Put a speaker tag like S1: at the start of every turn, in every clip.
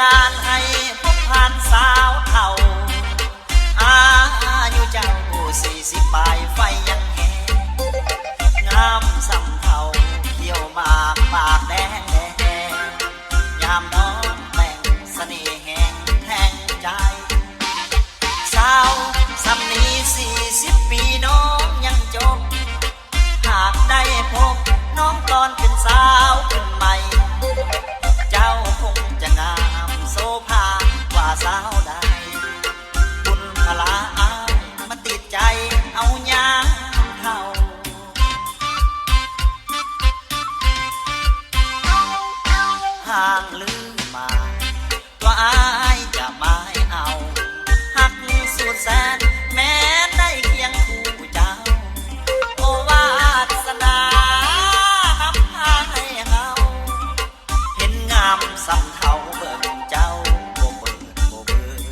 S1: ดาลให้พบผ่านสาวเท่าอายุเจ้า40 ปลายไฟยังแหงงามสำเทาเขียวหมากปากแดงแดงยามน้องแต่งเสน่ห์แห่งแทงใจสาวสำนี40 ปีน้องยังจบหากได้พบน้องตอนเป็นสาวขึ้นใหม่เจ้าคงจะงามโสภากว่าสาวใดบุญพลาอายมาติดใจเอายามเท่าห่างลืมมาตัวอายจะไม่เอาหักสุดแสนแม้ได้เคียงคู่เจ้าโอวาสนาหับพาให้เฮาเห็นงามสำเทาเบิ่งเจ้าบ่เบิ่งบ่เบิ่ง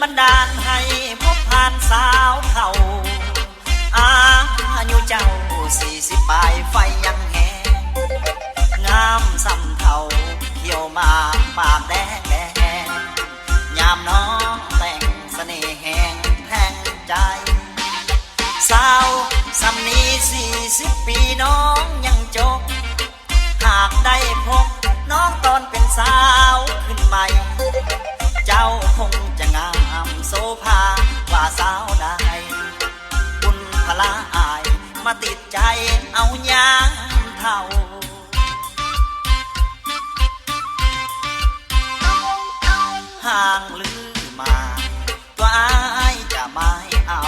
S1: บันดาลให้พบผ่านสาวเท่าอายุเจ้า40 ปลายไฟยังแหงงามสำเทาเขียวมาปากแดงแดงยามน้องแต่งเสน่ห์แห่งแทงใจสาวสำนี40 ปีน้องยังจบหากได้พบน้องตอนเป็นสาวขึ้นใหม่เจ้าคงจะงามโสภากว่าสาวใดบุญพลาอายมาติดใจเอายามเท่าห่างลือมาตัวอายจะไม่เอา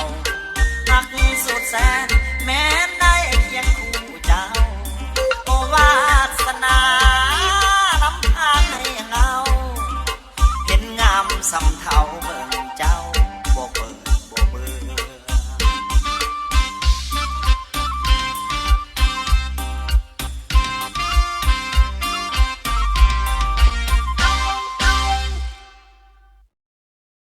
S1: หักสุดแสนแม้ได้เคียงคู่เจ้าโอวาสนานำพาให้เงาเห็นงามสำเทาเบิ่